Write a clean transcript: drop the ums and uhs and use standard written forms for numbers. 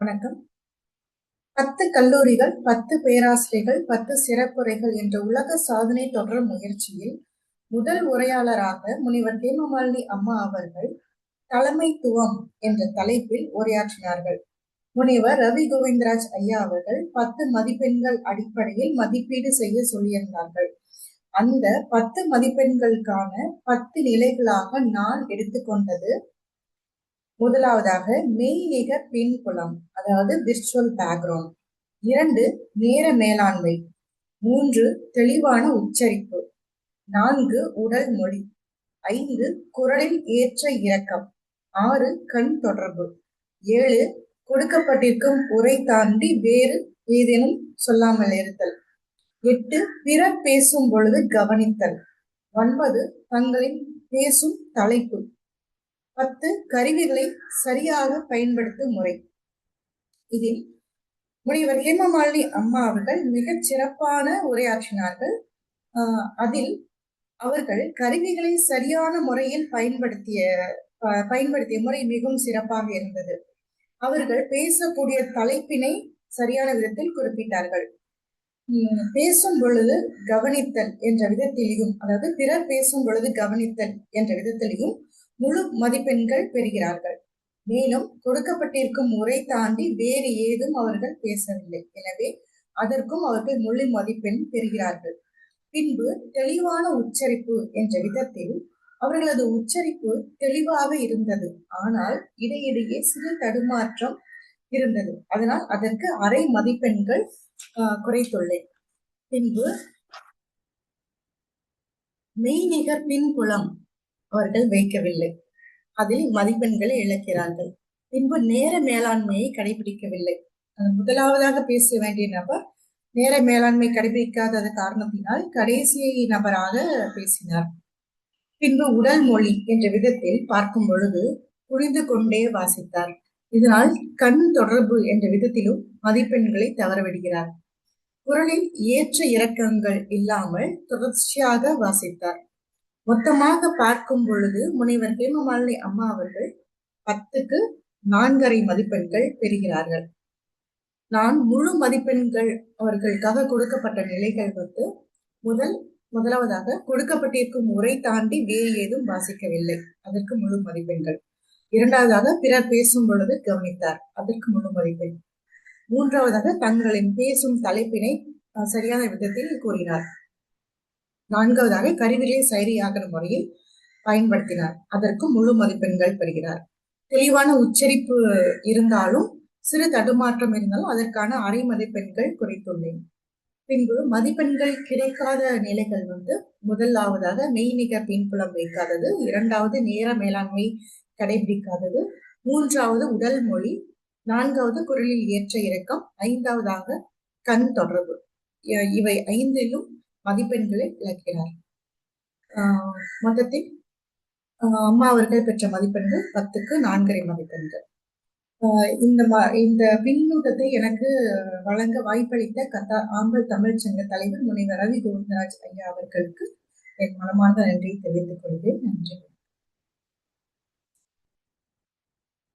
வணக்கம். 10 கல்லூரிகள், 10 பேராசிரியர்கள், 10 சிறப்புரைகள் என்ற உலக சாதனை தொடர் முயற்சியில் முதல் உரையாளராக முனிவர் ஹேமமாலினி அம்மா அவர்கள் தலைமைத்துவம் என்ற தலைப்பில் உரையாற்றினார்கள். முனிவர் ரவி கோவிந்தராஜ் ஐயா அவர்கள் 10 மதிப்பெண்கள் அடிப்படையில் மதிப்பீடு செய்ய சொல்லியிருந்தார்கள். அந்த 10 மதிப்பெண்களுக்கான 10 நிலைகளாக நான் எடுத்துக்கொண்டது: முதலாவதாக மெய்நிகர் பின்புலம், அதாவது விர்ச்சுவல் பேக்ரவுண்ட். 2, நேர மேலாண்மை. 3, தெளிவான உச்சரிப்பு. 4, உடல் மொழி. 5, குரலில் ஏற்ற இறக்கம். 6, கண் தொடர்பு. 7, கொடுக்கப்பட்டிருக்கும் உரை தாண்டி வேறு ஏதேனும் சொல்லாமல் இருத்தல். 8, பிறர் பேசும் பொழுது கவனித்தல். 9, தங்களின் பேசும் தலைப்பு. 10, கருவிகளை சரியாக பயன்படுத்தும் முறை. இதில் முனிவர் ஹேமமாலினி அம்மா அவர்கள் மிகச் சிறப்பான உரையாற்றினார்கள். அதில் அவர்கள் கருவிகளை சரியான முறையில் பயன்படுத்திய முறை மிகவும் சிறப்பாக இருந்தது. அவர்கள் பேசக்கூடிய தலைப்பினை சரியான விதத்தில் குறிப்பிட்டார்கள். பேசும் பொழுது கவனித்தல் என்ற விதத்திலையும், அதாவது பிறர் பேசும் பொழுது கவனித்தல் என்ற விதத்திலையும் முழு மதிப்பெண்கள் பெறுகிறார்கள். மேலும் கொடுக்கப்பட்டிருக்கும் முறை தாண்டி வேறு ஏதும் அவர்கள் பேசவில்லை. எனவே அதற்கும் அவர்கள் முழு மதிப்பெண் பெறுகிறார்கள். பின்பு தெளிவான உச்சரிப்பு என்ற விதத்தில் அவர்களது உச்சரிப்பு தெளிவாக இருந்தது. ஆனால் இடையிடையே சிறு தடுமாற்றம் இருந்தது. அதனால் அதற்கு அரை மதிப்பெண்கள் குறைத்துள்ளேன். பின்பு மெய்நிகர் பின்புலம் அவர்கள் வைக்கவில்லை. அதில் மதிப்பெண்களை இழக்கிறார்கள். பின்பு நேர மேலாண்மையை கடைபிடிக்கவில்லை. முதலாவதாக பேச வேண்டிய நபர் நேர மேலாண்மை கடைபிடிக்காத காரணத்தினால் கடைசி நபராக பேசினார். பின்பு உடல் மொழி என்ற விதத்தில் பார்க்கும் பொழுது புரிந்து கொண்டே வாசித்தார். இதனால் கண் தொடர்பு என்ற விதத்திலும் மதிப்பெண்களை தவறவிடுகிறார். குரலில் ஏற்ற இறக்கங்கள் இல்லாமல் தொடர்ச்சியாக வாசித்தார். மொத்தமாக பார்க்கும் பொழுது முனைவர் ஹேமமாலினி அம்மா அவர்கள் 10க்கு 4.5 மதிப்பெண்கள் பெறுகிறார்கள். நான் முழு மதிப்பெண்கள் அவர்களுக்காக கொடுக்கப்பட்ட நிலைகள் முதலாவதாக கொடுக்கப்பட்டிருக்கும் உரை தாண்டி வேறு ஏதும் வாசிக்கவில்லை, அதற்கு முழு மதிப்பெண்கள். இரண்டாவதாக பிறர் பேசும் பொழுது கவனித்தார், அதற்கு முழு மதிப்பெண். மூன்றாவதாக தங்களின் பேசும் தலைப்பினை சரியான விதத்தில் கூறினார். நான்காவதாக கருவிகளை சரியாகிற முறையில் பயன்படுத்தினார், அதற்கும் முழு மதிப்பெண்கள் பெறுகிறார். தெளிவான உச்சரிப்பு இருந்தாலும் சிறு தடுமாற்றம் இருந்தாலும் அதற்கான அரை மதிப்பெண்கள் குறைத்துள்ளேன். பின்பு மதிப்பெண்கள் கிடைக்காத நிலைகள் முதலாவதாக மெய்நிகர் பின்புலம் வைக்காதது, இரண்டாவது நேர மேலாண்மை கடைபிடிக்காதது, மூன்றாவது உடல் மொழி, நான்காவது குரலில் ஏற்ற இறக்கம், ஐந்தாவதாக கண் தொடர்பு. இவை 5லும் மதிப்பெண்களை இழக்கிறார். மொத்தத்தில் அம்மா அவர்கள் பெற்ற மதிப்பெண்கள் 10க்கு 4.5 மதிப்பெண்கள். இந்த பின்னூட்டத்தை எனக்கு வழங்க வாய்ப்பளித்த ஆம்பல் தமிழ் சங்க தலைவர் முனைவர் ரவி கோவிந்தராஜ் ஐயா அவர்களுக்கு என் மனமார்ந்த நன்றியை தெரிவித்துக் கொள்கிறேன். நன்றி.